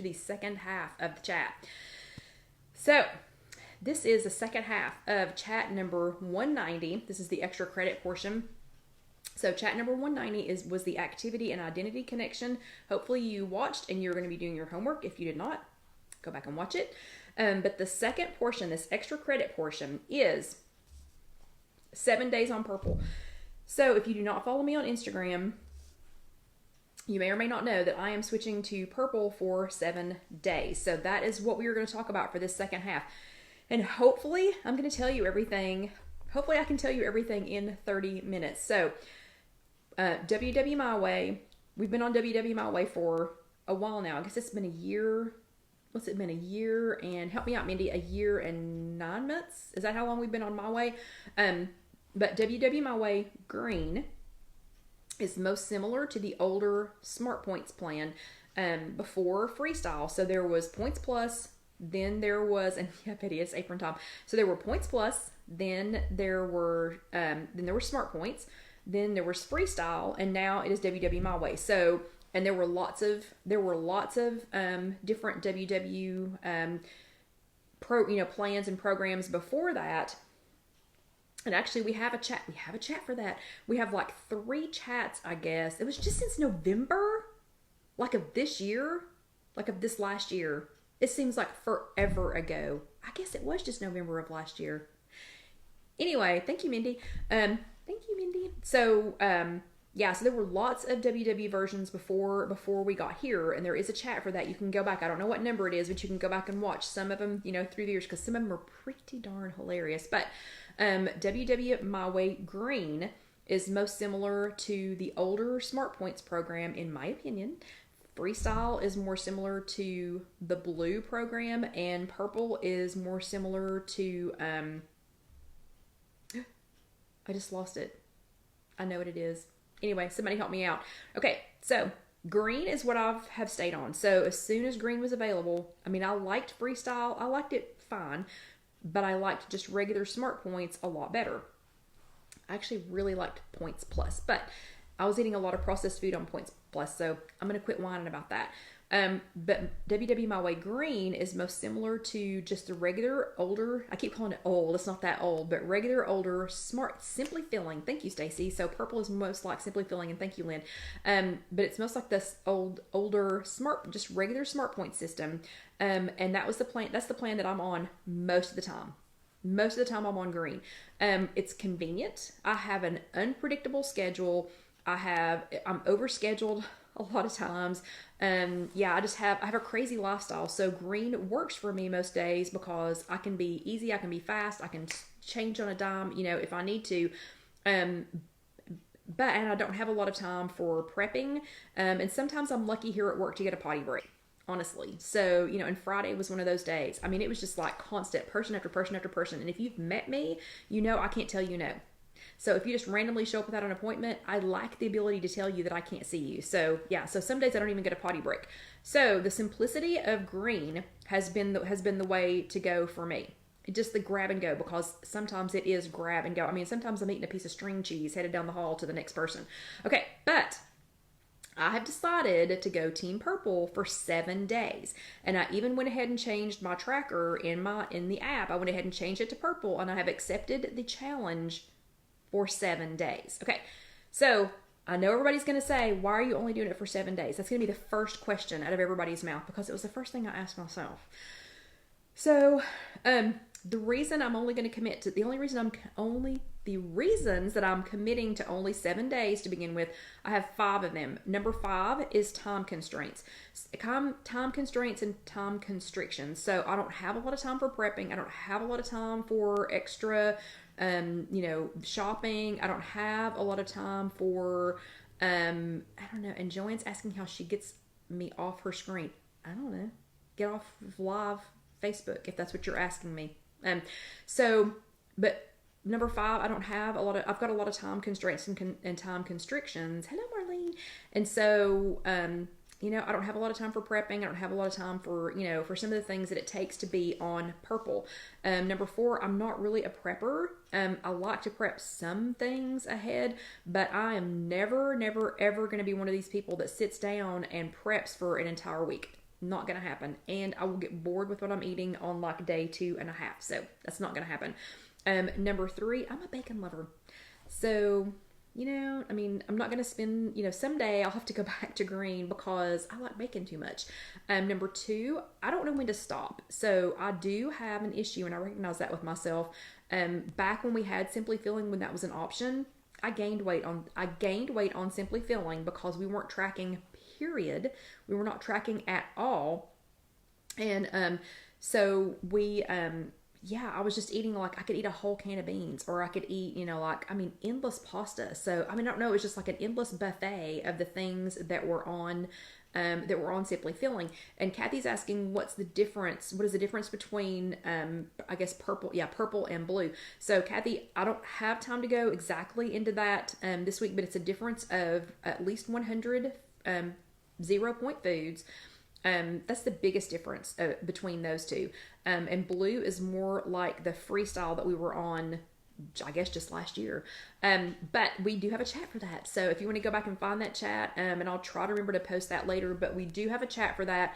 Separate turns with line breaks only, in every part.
the second half of the chat. So this is the second half of chat number 190. This is the extra credit portion. So chat number 190 was the activity and identity connection. Hopefully you watched and you're going to be doing your homework. If you did not, go back and watch it. But the second portion, this extra credit portion, is 7 days on purple. So if you do not follow me on Instagram, you may or may not know that I am switching to purple for 7 days. So that is what we are going to talk about for this second half. And hopefully I'm going to tell you everything. Hopefully I can tell you everything in 30 minutes. So WW My Way, we've been on WW My Way for a while now. I guess it's been a year. What's it been? A year and, help me out, Mindy, a year and 9 months? Is that how long we've been on My Way? But WW My Way Green is most similar to the older Smart Points plan before Freestyle. So there was Points Plus, then there was, and yeah, Betty, it's apron time. So there were Points Plus, then there were Smart Points, then there was Freestyle, and now it is WW My Way. So, and there were lots of different WW plans and programs before that. And actually, we have a chat for that. We have like 3 chats, I guess. It was just since November, like of this year, like of this last year. It seems like forever ago. I guess it was just November of last year. Anyway, thank you, Mindy. So, so there were lots of WW versions before we got here, and there is a chat for that. You can go back. I don't know what number it is, but you can go back and watch some of them, through the years, because some of them are pretty darn hilarious. But WW My Way Green is most similar to the older Smart Points program, in my opinion. Freestyle is more similar to the blue program, and purple is more similar to, I just lost it. I know what it is. Anyway, somebody help me out. Okay, so green is what I have stayed on. So as soon as green was available, I liked Freestyle. I liked it fine, but I liked just regular Smart Points a lot better. I actually really liked Points Plus, but I was eating a lot of processed food on Points Plus, so I'm going to quit whining about that. But WW My Way Green is most similar to just the regular older, I keep calling it old, it's not that old, but regular older Smart Simply Filling. Thank you, Stacy. So purple is most like Simply Filling, and thank you, Lynn. But it's most like this older Smart, just regular Smart Point system. And that was the plan. That's the plan that I'm on most of the time. Most of the time I'm on green. It's convenient. I have an unpredictable schedule. I'm overscheduled a lot of times. I have a crazy lifestyle. So green works for me most days because I can be easy, I can be fast, I can change on a dime, if I need to. And I don't have a lot of time for prepping. And sometimes I'm lucky here at work to get a potty break, honestly. So, and Friday was one of those days. It was just like constant person after person after person. And if you've met me, I can't tell you no. So if you just randomly show up without an appointment, I lack the ability to tell you that I can't see you. So so some days I don't even get a potty break. So the simplicity of green has been the way to go for me. Just the grab and go, because sometimes it is grab and go. Sometimes I'm eating a piece of string cheese headed down the hall to the next person. Okay, but I have decided to go Team Purple for 7 days. And I even went ahead and changed my tracker in the app. I went ahead and changed it to purple, and I have accepted the challenge for 7 days. Okay, so I know everybody's going to say, why are you only doing it for 7 days? That's going to be the first question out of everybody's mouth, because it was the first thing I asked myself. So the reason I'm only going to commit to, the reasons that I'm committing to only 7 days to begin with, I have 5 of them. Number 5 is time constraints. Time constraints and time constrictions. So I don't have a lot of time for prepping. I don't have a lot of time for extra shopping. I don't have a lot of time for, I don't know. And Joanne's asking how she gets me off her screen. I don't know. Get off live Facebook, if that's what you're asking me. But number 5, I've got a lot of time constraints and time constrictions. Hello, Marlene. And so, I don't have a lot of time for prepping. I don't have a lot of time for, for some of the things that it takes to be on purple. Number 4, I'm not really a prepper. I like to prep some things ahead, but I am never, ever going to be one of these people that sits down and preps for an entire week. Not gonna happen. And I will get bored with what I'm eating on like day 2.5. So that's not gonna happen. Number 3, I'm a bacon lover. So, I mean, I'm not going to spend, someday I'll have to go back to green because I like bacon too much. Number 2, I don't know when to stop. So I do have an issue, and I recognize that with myself. Back when we had Simply Feeling, when that was an option, I gained weight on Simply Feeling because we weren't tracking, period. We were not tracking at all. And so we I was just eating, like, I could eat a whole can of beans, or I could eat, endless pasta. So, I don't know, it's just like an endless buffet of the things that were on Simply Feeling. And Kathy's asking, what is the difference between, purple and blue. So, Kathy, I don't have time to go exactly into that this week, but it's a difference of at least 100 0-point foods. That's the biggest difference between those two. And blue is more like the freestyle that we were on, I guess, just last year. But we do have a chat for that. So if you want to go back and find that chat, and I'll try to remember to post that later, but we do have a chat for that,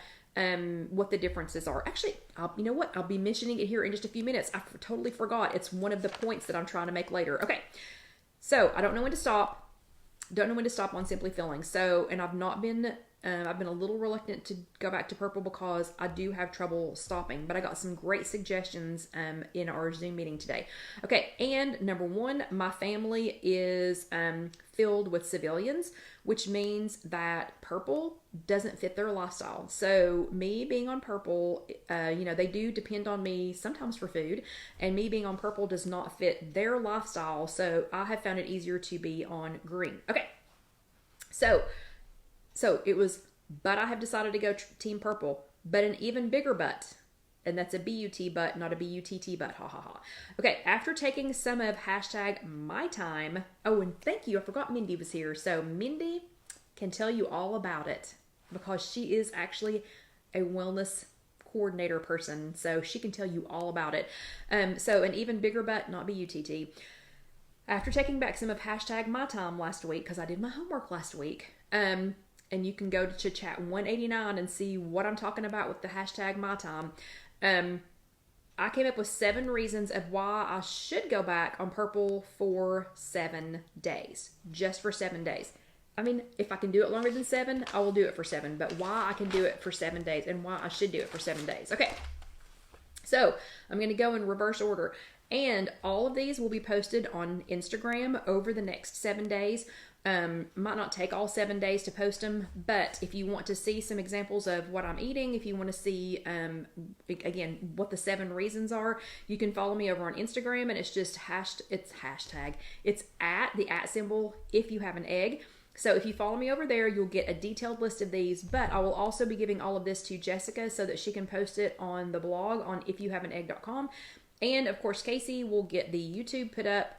what the differences are. Actually, you know what? I'll be mentioning it here in just a few minutes. I totally forgot. It's one of the points that I'm trying to make later. Okay. So I don't know when to stop. Don't know when to stop on Simply Feeling. So, and I've been a little reluctant to go back to purple because I do have trouble stopping, but I got some great suggestions in our Zoom meeting today. Okay, and number 1, my family is filled with civilians, which means that purple doesn't fit their lifestyle. So me being on purple, they do depend on me sometimes for food, and me being on purple does not fit their lifestyle. So I have found it easier to be on green. Okay, so it was, but I have decided to go team purple, but an even bigger but, and that's a B-U-T but, not a B-U-T-T but, ha ha ha. Okay, after taking some of #MyTime, oh, and thank you, I forgot Mindy was here. So Mindy can tell you all about it because she is actually a wellness coordinator person, so she can tell you all about it. So an even bigger but, not B-U-T-T. After taking back some of #MyTime last week, because I did my homework last week, and you can go to chat 189 and see what I'm talking about with the #MyTime. I came up with 7 reasons of why I should go back on purple for 7 days. Just for 7 days. I mean, if I can do it longer than 7, I will do it for 7. But why I can do it for 7 days and why I should do it for 7 days. Okay. So I'm going to go in reverse order. And all of these will be posted on Instagram over the next 7 days. Might not take all 7 days to post them, but if you want to see some examples of what I'm eating, if you want to see, again, what the 7 reasons are, you can follow me over on Instagram, and it's just it's at the @ Ifyouhaveanegg. So if you follow me over there, you'll get a detailed list of these, but I will also be giving all of this to Jessica so that she can post it on the blog on ifyouhaveanegg.com. And of course, Casey will get the YouTube put up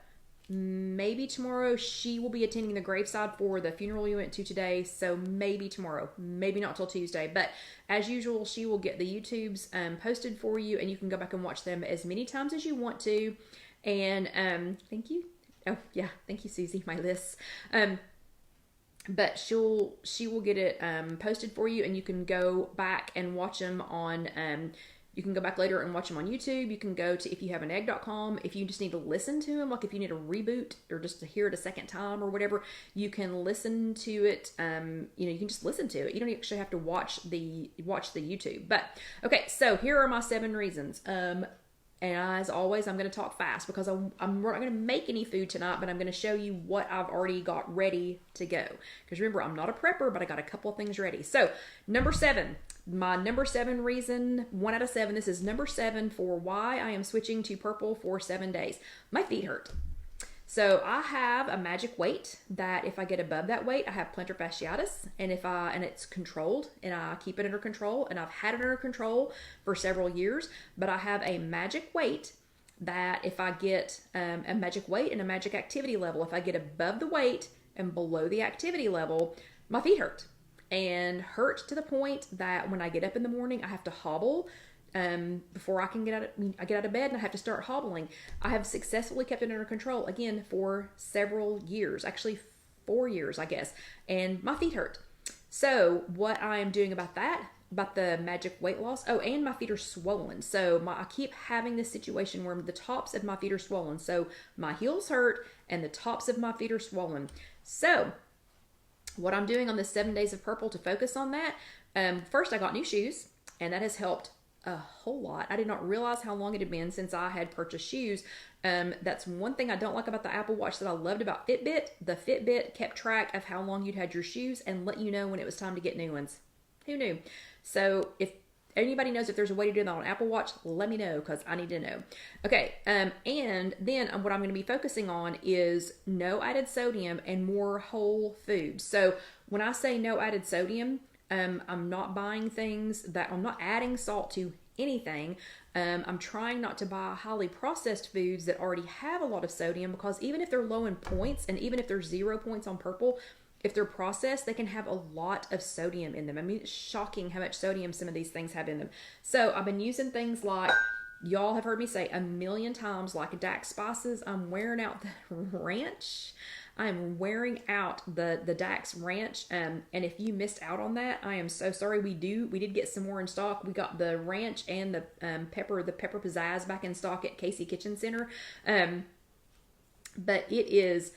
maybe tomorrow. She will be attending the graveside for the funeral we went to today, so maybe tomorrow, maybe not till Tuesday. But as usual, she will get the YouTubes posted for you, and you can go back and watch them as many times as you want to. And thank you. Oh yeah, thank you, Susie. My lists. But she will get it posted for you, and you can go back and watch them on. You can go back later and watch them on YouTube. You can go to ifyouhaveanegg.com. If you just need to listen to them, like if you need a reboot or just to hear it a second time or whatever, you can listen to it. You can just listen to it. You don't actually have to watch the YouTube. But okay, so here are my 7 reasons. And as always, I'm going to talk fast because I'm not going to make any food tonight, but I'm going to show you what I've already got ready to go. Because remember, I'm not a prepper, but I got a couple of things ready. So number 7. My number 7 reason, 1 out of 7, this is number 7 for why I am switching to purple for 7 days. My feet hurt. So I have a magic weight that if I get above that weight, I have plantar fasciitis, and it's controlled, and I keep it under control, and I've had it under control for several years, but I have a magic weight that if I get a magic weight and a magic activity level, if I get above the weight and below the activity level, my feet hurt. And hurt to the point that when I get up in the morning, I have to hobble before I can get out of bed, and I have to start hobbling. I have successfully kept it under control, again, for several years, actually 4 years, I guess, and my feet hurt. So what I am doing about that, about the magic weight loss. Oh, and my feet are swollen. So I keep having this situation where the tops of my feet are swollen. So my heels hurt and the tops of my feet are swollen. So what I'm doing on the 7 days of purple to focus on that, first I got new shoes, and that has helped a whole lot. I did not realize how long it had been since I had purchased shoes. That's one thing I don't like about the Apple Watch that I loved about Fitbit. The Fitbit kept track of how long you'd had your shoes and let you know when it was time to get new ones. Who knew? So if anybody knows if there's a way to do that on Apple Watch, let me know, because I need to know. Okay, and then what I'm going to be focusing on is no added sodium and more whole food. So when I say no added sodium, I'm not buying things that, I'm not adding salt to anything. I'm trying not to buy highly processed foods that already have a lot of sodium, because even if they're low in points, and even if they're 0 points on purple, if they're processed, they can have a lot of sodium in them. I mean, it's shocking how much sodium some of these things have in them. So I've been using things like, y'all have heard me say a million times, like Dax spices. I'm wearing out the ranch. I'm wearing out the Dax ranch. And if you missed out on that, I am so sorry. We did get some more in stock. We got the ranch and the pepper pizzazz back in stock at Casey Kitchen Center. But it is,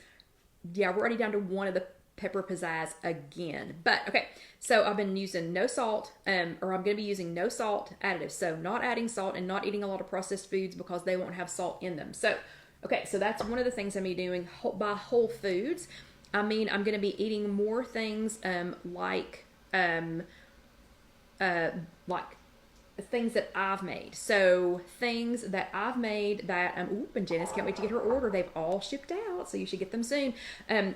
yeah, we're already down to one of the pepper pizzazz again. But okay, so I've been using no salt, or I'm going to be using no salt additives. So not adding salt and not eating a lot of processed foods because they won't have salt in them. So, okay, so that's one of the things I'm going to be doing by whole foods. I mean, I'm going to be eating more things like things that I've made. So things that I've made that, and Janice can't wait to get her order. They've all shipped out, so you should get them soon.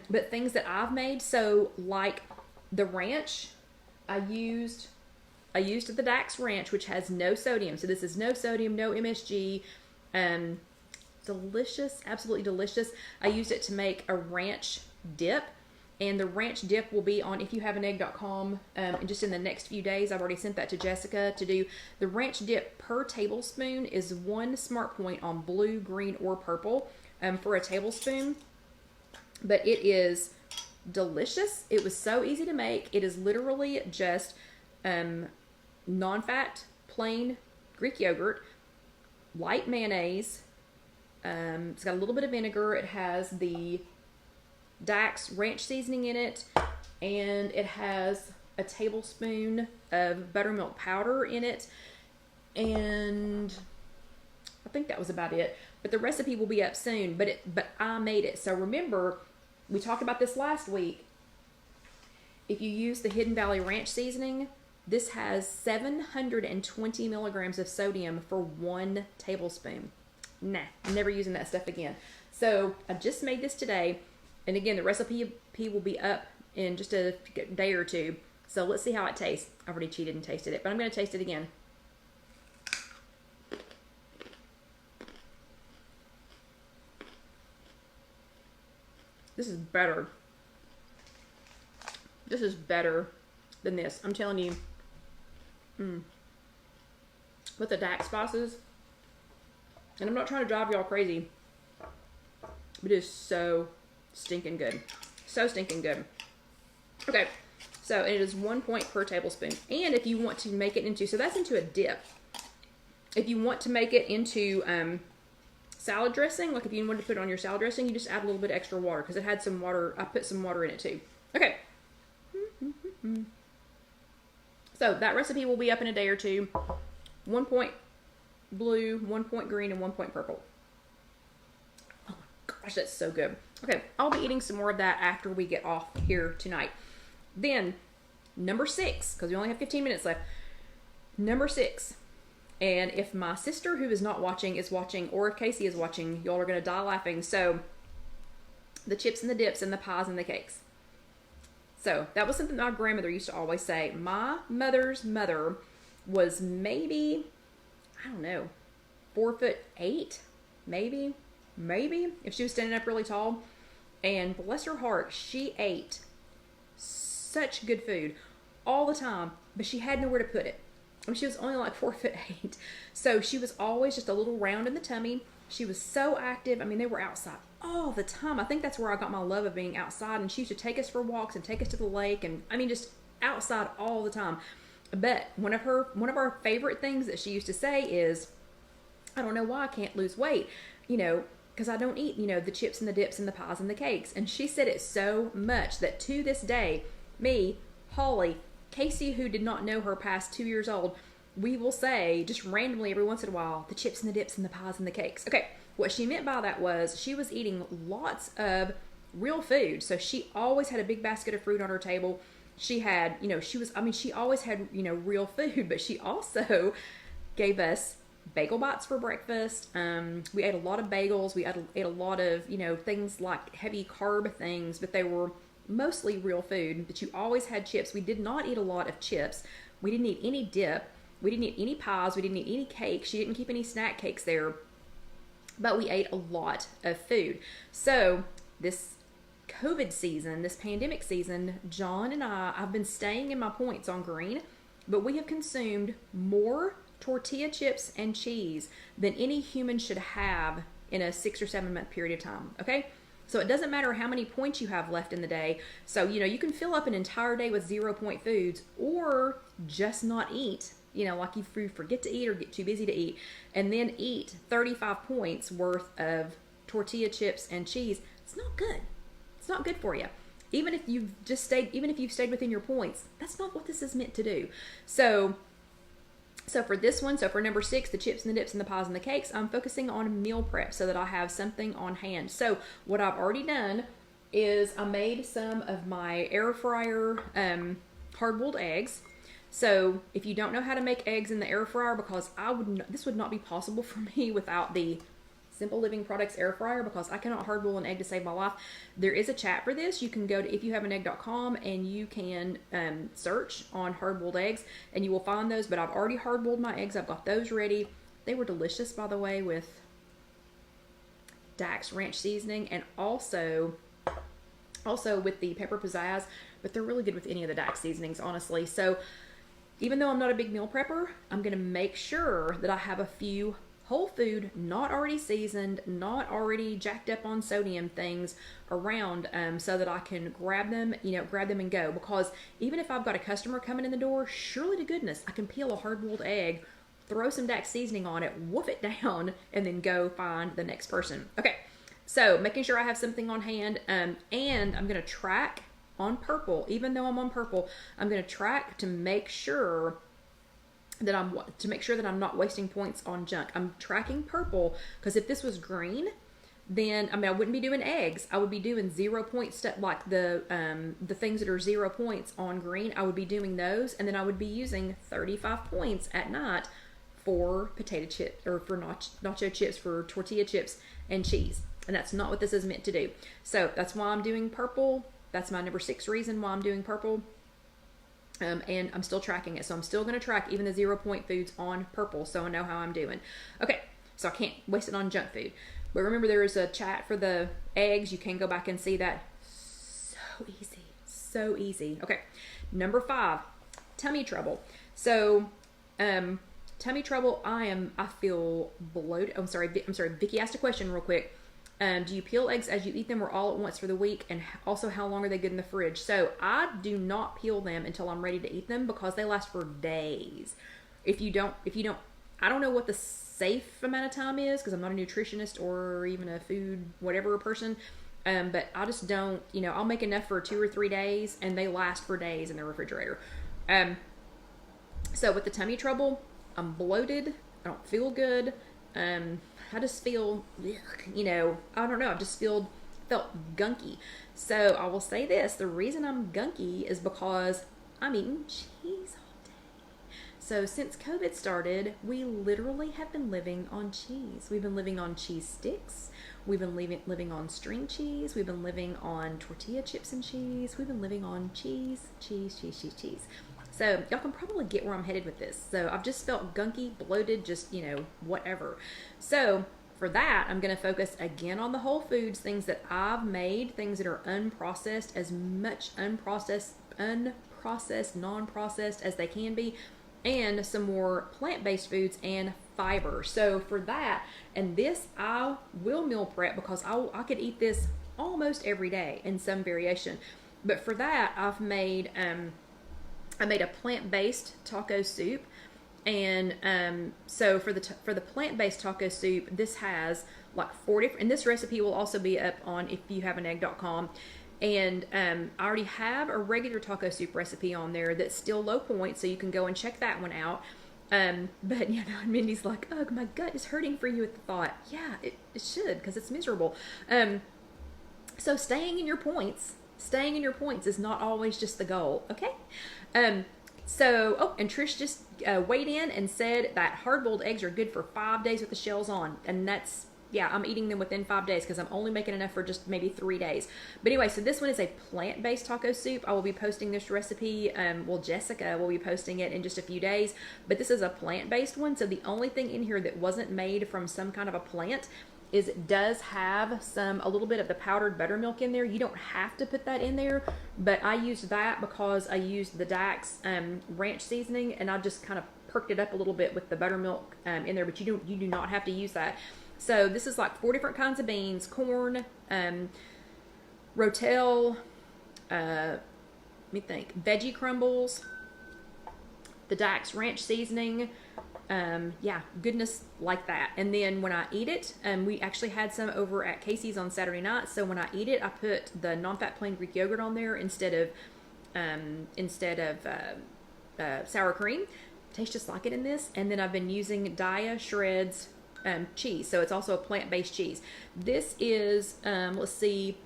But things that I've made, so like the ranch, I used the Dax ranch, which has no sodium. So this is no sodium, no MSG, delicious, absolutely delicious. I used it to make a ranch dip. And the ranch dip will be on Ifyouhaveanegg.com just in the next few days. I've already sent that to Jessica to do. The ranch dip per tablespoon is 1 smart point on blue, green, or purple for a tablespoon. But it is delicious. It was so easy to make. It is literally just non-fat, plain Greek yogurt, light mayonnaise. It's got a little bit of vinegar. It has the Dax ranch seasoning in it, and it has a tablespoon of buttermilk powder in it, and I think that was about it. But the recipe will be up soon. But I made it. So remember, we talked about this last week. If you use the Hidden Valley ranch seasoning, this has 720 milligrams of sodium for 1 tablespoon. Nah, I'm never using that stuff again. So I just made this today. And again, the recipe will be up in just a day or two. So let's see how it tastes. I've already cheated and tasted it, but I'm going to taste it again. This is better. This is better than this. I'm telling you. With the Dax spices. And I'm not trying to drive y'all crazy. But it is so stinking good. So stinking good. Okay, so it is 1 point per tablespoon. And if you want to make it into, so that's into a dip. If you want to make it into salad dressing, like if you wanted to put it on your salad dressing, you just add a little bit extra water, because it had some water. I put some water in it too. Okay. So that recipe will be up in a day or two. 1 point blue, 1 point green, and 1 point purple. Oh my gosh, that's so good. Okay, I'll be eating some more of that after we get off here tonight. Then, number 6, because we only have 15 minutes left. Number 6. And if my sister, who is not watching, is watching, or if Casey is watching, y'all are going to die laughing. So, the chips and the dips and the pies and the cakes. So, that was something my grandmother used to always say. My mother's mother was maybe, I don't know, 4'8", maybe, if she was standing up really tall. And bless her heart, she ate such good food all the time, but she had nowhere to put it. I mean, she was only like 4'8", so she was always just a little round in the tummy. She was so active. I mean, they were outside all the time. I think that's where I got my love of being outside. And she used to take us for walks and take us to the lake, and I mean, just outside all the time. But one of our favorite things that she used to say is, I don't know why I can't lose weight, because I don't eat, the chips and the dips and the pies and the cakes. And she said it so much that to this day, me, Holly, Casey, who did not know her past 2 years old, we will say just randomly every once in a while, the chips and the dips and the pies and the cakes. Okay, what she meant by that was she was eating lots of real food. So she always had a big basket of fruit on her table. She had, she always had, real food, but she also gave us bagel bites for breakfast. We ate a lot of bagels. We ate a lot of, things like heavy carb things, but they were mostly real food. But you always had chips. We did not eat a lot of chips. We didn't eat any dip. We didn't eat any pies. We didn't eat any cake. She didn't keep any snack cakes there. But we ate a lot of food. So this COVID season, this pandemic season, John and I've been staying in my points on green, but we have consumed more tortilla chips and cheese than any human should have in a 6 or 7 month period of time. Okay? So it doesn't matter how many points you have left in the day. So, you can fill up an entire day with 0 point foods or just not eat, like if you forget to eat or get too busy to eat, and then eat 35 points worth of tortilla chips and cheese. It's not good. It's not good for you. Even if you've stayed within your points, that's not what this is meant to do. So for this one, for number 6, the chips and the dips and the pies and the cakes, I'm focusing on meal prep so that I have something on hand. So what I've already done is I made some of my air fryer hard-boiled eggs. So if you don't know how to make eggs in the air fryer, because this would not be possible for me without the Simple Living Products air fryer, because I cannot hard boil an egg to save my life. There is a chat for this. You can go to ifyouhaveanegg.com and you can search on hard boiled eggs and you will find those. But I've already hard boiled my eggs. I've got those ready. They were delicious, by the way, with Dax Ranch seasoning and also with the pepper pizzazz. But they're really good with any of the Dax seasonings, honestly. So even though I'm not a big meal prepper, I'm going to make sure that I have a few whole food, not already seasoned, not already jacked up on sodium things around, so that I can grab them and go. Because even if I've got a customer coming in the door, surely to goodness, I can peel a hard-boiled egg, throw some Dax seasoning on it, woof it down, and then go find the next person. Okay, so making sure I have something on hand, and I'm going to track on purple. Even though I'm on purple, I'm going to track to make sure that I'm not wasting points on junk. I'm tracking purple because if this was green, then I wouldn't be doing eggs. I would be doing 0 point stuff, like the things that are 0 points on green. I would be doing those, and then I would be using 35 points at night for potato chip or for nacho chips, for tortilla chips and cheese. And that's not what this is meant to do. So that's why I'm doing purple. That's my number 6 reason why I'm doing purple. And I'm still tracking it. So I'm still going to track even the 0 point foods on purple so I know how I'm doing. Okay, so I can't waste it on junk food. But remember, there is a chat for the eggs. You can go back and see that. So easy. So easy. Okay, number 5, tummy trouble. So, tummy trouble, I feel bloated. I'm sorry, Vicky asked a question real quick. Do you peel eggs as you eat them or all at once for the week? And also, how long are they good in the fridge? So I do not peel them until I'm ready to eat them because they last for days. If you don't, I don't know what the safe amount of time is because I'm not a nutritionist or even a food whatever person. But I just don't, I'll make enough for 2 or 3 days and they last for days in the refrigerator. So with the tummy trouble, I'm bloated. I don't feel good. I just feel, I don't know. I just felt gunky. So I will say this. The reason I'm gunky is because I'm eating cheese all day. So since COVID started, we literally have been living on cheese. We've been living on cheese sticks. We've been living on string cheese. We've been living on tortilla chips and cheese. We've been living on cheese. So y'all can probably get where I'm headed with this. So I've just felt gunky, bloated, just, whatever. So for that, I'm going to focus again on the whole foods, things that I've made, things that are unprocessed, as much unprocessed, non-processed as they can be, and some more plant-based foods and fiber. So for that, and this I will meal prep because I could eat this almost every day in some variation. But for that, I've made I made a plant-based taco soup. And so for the plant-based taco soup, this has like 4 different, and this recipe will also be up on ifyouhaveanegg.com. And I already have a regular taco soup recipe on there that's still low point, so you can go and check that one out. But you know, and Mindy's like, "Oh, my gut is hurting for you at the thought." Yeah, it should, because it's miserable. So staying in your points is not always just the goal. Okay. So, and Trish just weighed in and said that hard-boiled eggs are good for 5 days with the shells on. And that's, yeah, I'm eating them within 5 days because I'm only making enough for just maybe 3 days. But anyway, so this one is a plant-based taco soup. I will be posting this recipe. Well, Jessica will be posting it in just a few days. But this is a plant-based one. So the only thing in here that wasn't made from some kind of a plant is it does have a little bit of the powdered buttermilk in there. You don't have to put that in there, but I used that because I used the Dax ranch seasoning, and I just kind of perked it up a little bit with the buttermilk in there, but you do not have to use that. So this is like 4 different kinds of beans: corn, rotel, let me think, veggie crumbles, the Dax ranch seasoning, yeah, goodness like that. And then when I eat it, we actually had some over at Casey's on Saturday night. So when I eat it, I put the non-fat plain Greek yogurt on there instead of sour cream. Tastes just like it in this. And then I've been using Daiya Shreds cheese. So it's also a plant-based cheese. This is, let's see,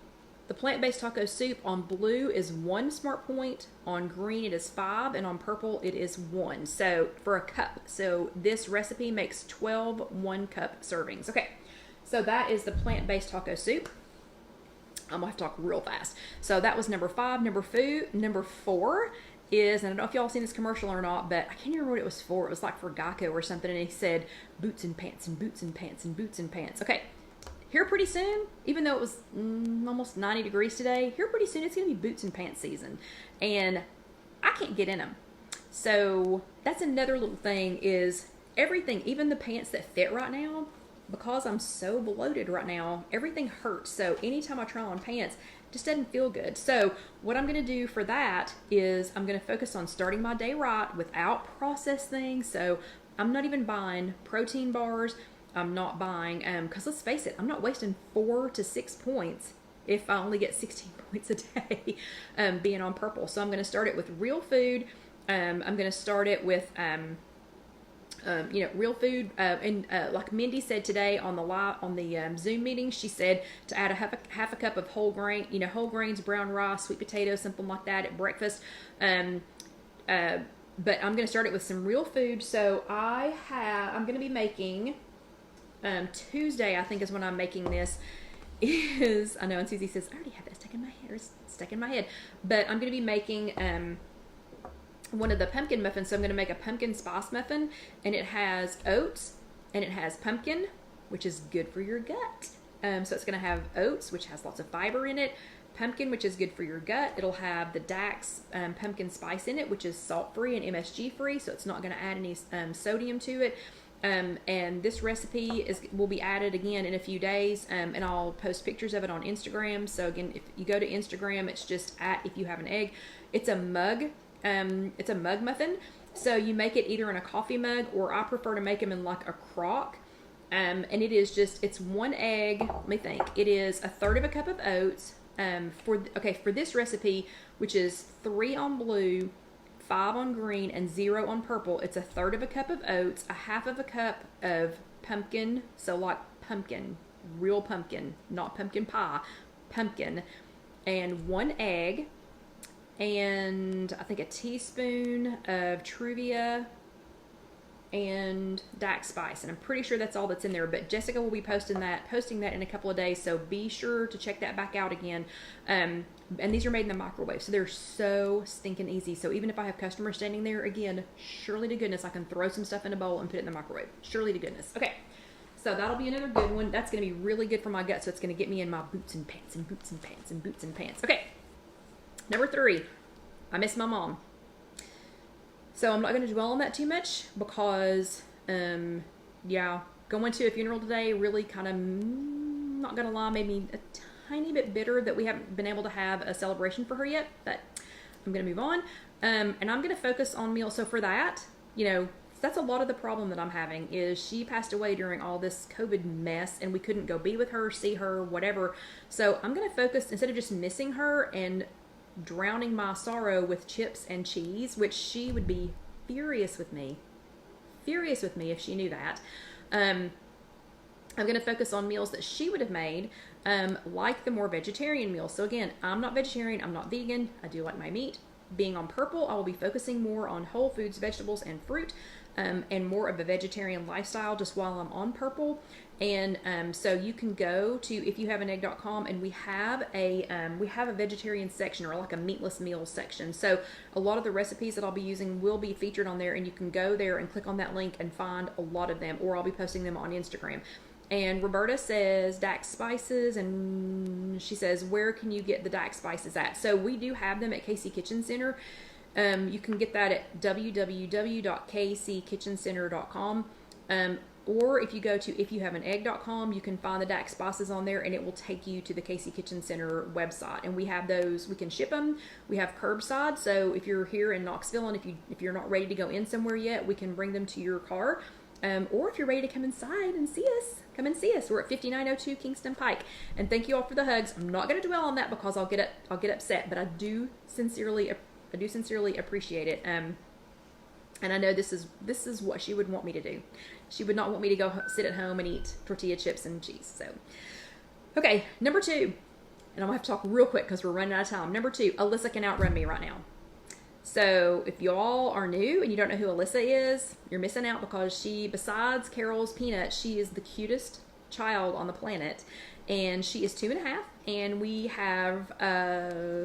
the plant-based taco soup on blue is 1 smart point, on green it is 5, and on purple it is 1. So for a cup. So this recipe makes 12 1-cup servings. Okay, so that is the plant-based taco soup. I'm gonna have to talk real fast. So that was number 5. Number 4 is, and I don't know if y'all seen this commercial or not, but I can't remember what it was for. It was like for Geico or something, and he said boots and pants and boots and pants and boots and pants. Okay. Here pretty soon, even though it was almost 90 degrees today, here pretty soon it's going to be boots and pants season. And I can't get in them. So that's another little thing is everything, even the pants that fit right now, because I'm so bloated right now, everything hurts. So anytime I try on pants, it just doesn't feel good. So what I'm going to do for that is I'm going to focus on starting my day right without processed things. So I'm not even buying protein bars. I'm not buying, because let's face it, I'm not wasting 4 to 6 points if I only get 16 points a day being on purple. So I'm going to start it with real food. I'm going to start it with, real food. And like Mindy said today on the Zoom meeting, she said to add half a cup of whole grains, brown rice, sweet potatoes, something like that at breakfast. But I'm going to start it with some real food. So I'm going to be making. Tuesday, I think, is when I'm making this. I know, and Susie says, I already have that stuck in my head. But I'm going to be making one of the pumpkin muffins. So I'm going to make a pumpkin spice muffin, and it has oats, and it has pumpkin, which is good for your gut. So it's going to have oats, which has lots of fiber in it, pumpkin, which is good for your gut. It'll have the Dax pumpkin spice in it, which is salt-free and MSG-free, so it's not going to add any sodium to it. And this recipe will be added again in a few days, and I'll post pictures of it on Instagram. So again, if you go to Instagram, it's just at Ifyouhaveanegg. It's a mug muffin. So you make it either in a coffee mug, or I prefer to make them in like a crock. And it's 1 egg. Let me think. It is 1/3 cup of oats. For this recipe, which is 3 on blue, 5 on green, and 0 on purple, it's 1/3 cup of oats, 1/2 cup of pumpkin, so like pumpkin, real pumpkin, not pumpkin pie, pumpkin, and 1 egg, and I think a teaspoon of Truvia and Dax spice, and I'm pretty sure that's all that's in there. But Jessica will be posting that in a couple of days, so be sure to check that back out again. And these are made in the microwave, so they're so stinking easy. So even if I have customers standing there, again, surely to goodness I can throw some stuff in a bowl and put it in the microwave. Surely to goodness. Okay, so that'll be another good one. That's going to be really good for my gut, so it's going to get me in my boots and pants and boots and pants and boots and pants. Okay, number 3, I miss my mom. So I'm not going to dwell on that too much because, going to a funeral today really kind of, not going to lie, made me a tiny bit bitter that we haven't been able to have a celebration for her yet. But I'm going to move on. And I'm going to focus on meals. So for that, you know, that's a lot of the problem that I'm having is she passed away during all this COVID mess and we couldn't go be with her, see her, whatever. So I'm going to focus, instead of just missing her and drowning my sorrow with chips and cheese, which she would be furious with me if she knew that. I'm going to focus on meals that she would have made, like the more vegetarian meals. So again, I'm not vegetarian, I'm not vegan, I do like my meat. Being on Purple, I will be focusing more on whole foods, vegetables, and fruit, and more of a vegetarian lifestyle just while I'm on Purple. And so you can go to ifyouhaveanegg.com, and we have a vegetarian section, or like a meatless meals section. So a lot of the recipes that I'll be using will be featured on there, and you can go there and click on that link and find a lot of them, or I'll be posting them on Instagram. And Roberta says Dax spices, and she says, where can you get the Dax spices at? So we do have them at KC Kitchen Center. You can get that at www.kckitchencenter.com. Or if you go to ifyouhaveanegg.com, you can find the Dax spices on there, and it will take you to the KC Kitchen Center website. And we have those, we can ship them. We have curbside. So if you're here in Knoxville and if you're not ready to go in somewhere yet, we can bring them to your car. Or if you're ready to come inside and see us, come and see us. We're at 5902 Kingston Pike. And thank you all for the hugs. I'm not going to dwell on that because I'll get upset, but I do sincerely appreciate it. And I know this is what she would want me to do. She would not want me to go sit at home and eat tortilla chips and cheese. So, okay, number 2, and I'm gonna have to talk real quick because we're running out of time. Number 2, Alyssa can outrun me right now. So if y'all are new and you don't know who Alyssa is, you're missing out, because she, besides Carol's Peanut, she is the cutest child on the planet. And she is 2.5, and we have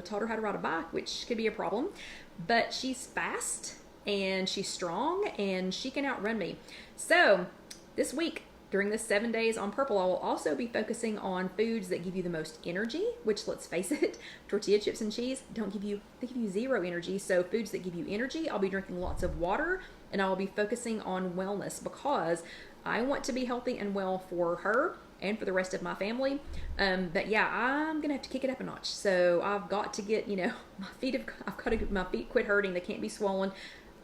taught her how to ride a bike, which could be a problem. But she's fast, and she's strong, and she can outrun me. So this week, during the 7 days on Purple, I will also be focusing on foods that give you the most energy, which, let's face it, tortilla chips and cheese they give you zero energy. So foods that give you energy, I'll be drinking lots of water, and I will be focusing on wellness, because I want to be healthy and well for her and for the rest of my family. But yeah, I'm gonna have to kick it up a notch. So I've got to get, I've got to get my feet quit hurting. They can't be swollen.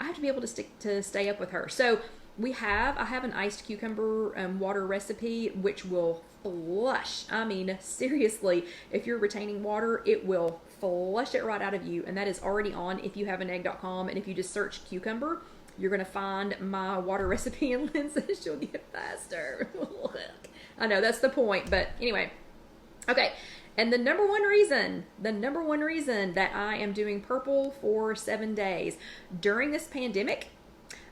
I have to be able to stay up with her. So I have an iced cucumber water recipe, which will flush. I mean, seriously, if you're retaining water, it will flush it right out of you. And that is already on ifyouhaveanegg.com. And if you just search cucumber, you're going to find my water recipe, and Lynn says she'll get faster. I know that's the point, but anyway. Okay. And the number one reason that I am doing Purple for 7 days during this pandemic,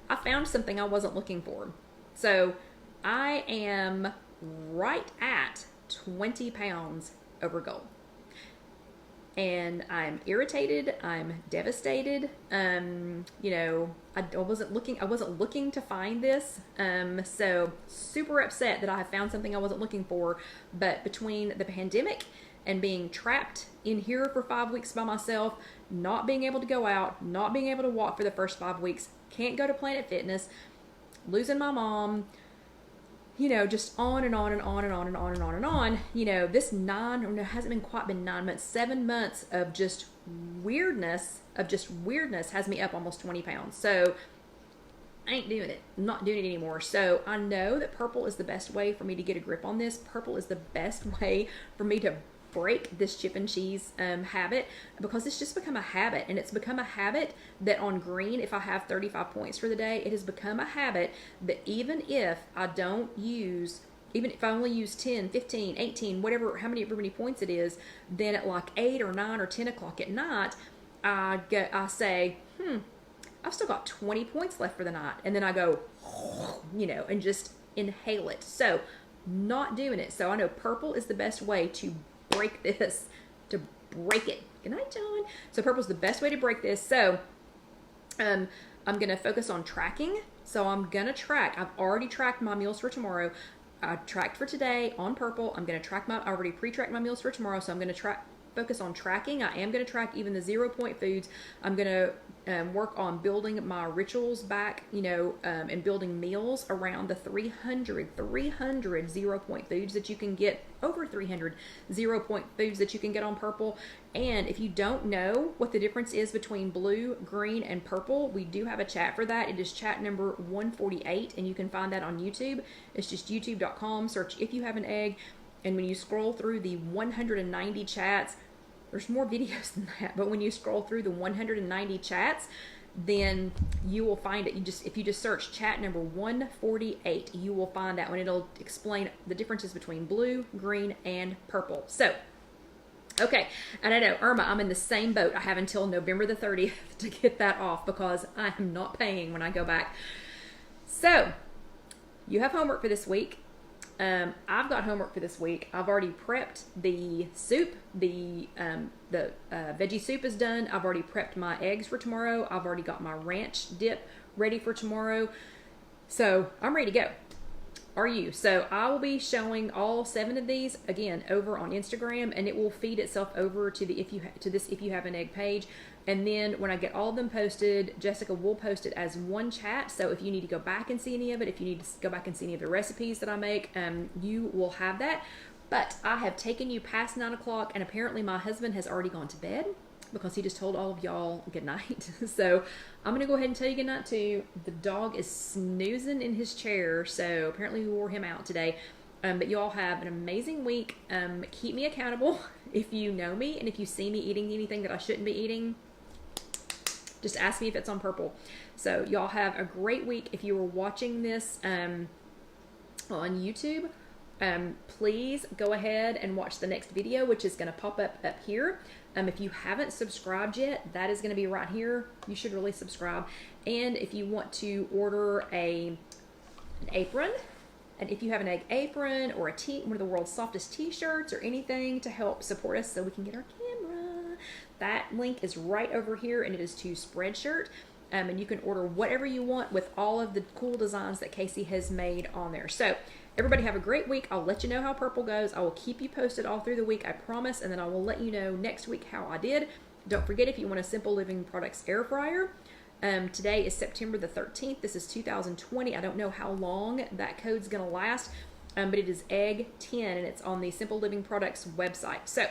I found something I wasn't looking for. So I am right at 20 pounds over goal. And I'm irritated. I'm devastated. I wasn't looking to find this. So super upset that I have found something I wasn't looking for. But between the pandemic and being trapped in here for 5 weeks by myself, not being able to go out, not being able to walk for the first 5 weeks, can't go to Planet Fitness, losing my mom, just on and on and on and on and on and on and on. This hasn't been quite been 9 months, 7 months of just weirdness has me up almost 20 pounds. So I ain't doing it. I'm not doing it anymore. So I know that Purple is the best way for me to get a grip on this. Purple is the best way for me to break this chip and cheese habit, because it's just become a habit. And it's become a habit that on Green, if I have 35 points for the day, it has become a habit that even if I only use 10, 15, 18, whatever, however many points it is, then at like 8 or 9 or 10 o'clock at night, I say, I've still got 20 points left for the night. And then I go, and just inhale it. So not doing it. So I know Purple is the best way to break this, to break it. Good night, John. So Purple's the best way to break this. So I'm going to focus on tracking. So I'm going to track. I've already tracked my meals for tomorrow. I tracked for today on Purple. I'm going to track I already pre-tracked my meals for tomorrow. So I'm going to focus on tracking. I am going to track even the 0 point foods. I'm going to work on building my rituals back, and building meals around the 300 0-point foods that you can get, over 300 0-point foods that you can get on Purple. And if you don't know what the difference is between blue, green, and purple, we do have a chat for that. It is chat number 148, and you can find that on YouTube. It's just youtube.com, search If You Have an Egg, and when you scroll through the 190 chats, there's more videos than that, but when you scroll through the 190 chats, then you will find it. If you just search chat number 148, you will find that one. It'll explain the differences between blue, green, and purple. So, okay, and I know, Irma, I'm in the same boat. I have until November the 30th to get that off because I am not paying when I go back. So, you have homework for this week. I've got homework for this week. I've already prepped the soup. The veggie soup is done. I've already prepped my eggs for tomorrow. I've already got my ranch dip ready for tomorrow. So I'm ready to go. Are you? So I will be showing all 7 of these again over on Instagram, and it will feed itself over to the this If You Have an Egg page. And then when I get all of them posted, Jessica will post it as one chat. So if you need to go back and see any of it, if you need to go back and see any of the recipes that I make, you will have that. But I have taken you past 9 o'clock, and apparently my husband has already gone to bed because he just told all of y'all good night. So I'm going to go ahead and tell you good night too. The dog is snoozing in his chair, so apparently we wore him out today. But you all have an amazing week. Keep me accountable if you know me, and if you see me eating anything that I shouldn't be eating, just ask me if it's on Purple. So y'all have a great week. If you were watching this on YouTube, please go ahead and watch the next video, which is going to pop up here. If you haven't subscribed yet, that is going to be right here. You should really subscribe. And if you want to order an apron, and If You Have an Egg apron, or one of the world's softest t-shirts, or anything to help support us so we can get our camera, that link is right over here, and it is to Spreadshirt. And you can order whatever you want with all of the cool designs that Casey has made on there. So everybody have a great week. I'll let you know how Purple goes. I will keep you posted all through the week, I promise, and then I will let you know next week how I did. Don't forget, if you want a Simple Living Products air fryer, today is September the 13th. This is 2020. I don't know how long that code's going to last, but it is egg 10, and it's on the Simple Living Products website. So,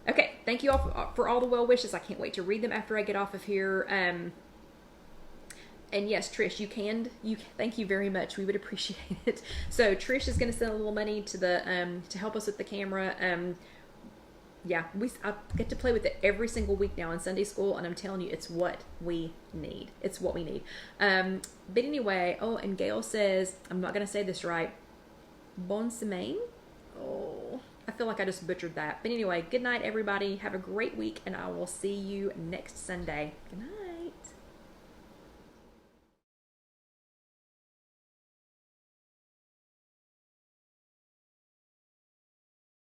okay, thank you all for all the well wishes. I can't wait to read them after I get off of here. And yes, Trish, thank you very much. We would appreciate it. So Trish is going to send a little money to the to help us with the camera. Yeah, I get to play with it every single week now in Sunday school, and I'm telling you, it's what we need. It's what we need. But anyway, and Gail says, I'm not going to say this right, bon semaine. Oh, I feel like I just butchered that. But anyway, good night, everybody. Have a great week, and I will see you next Sunday. Good night.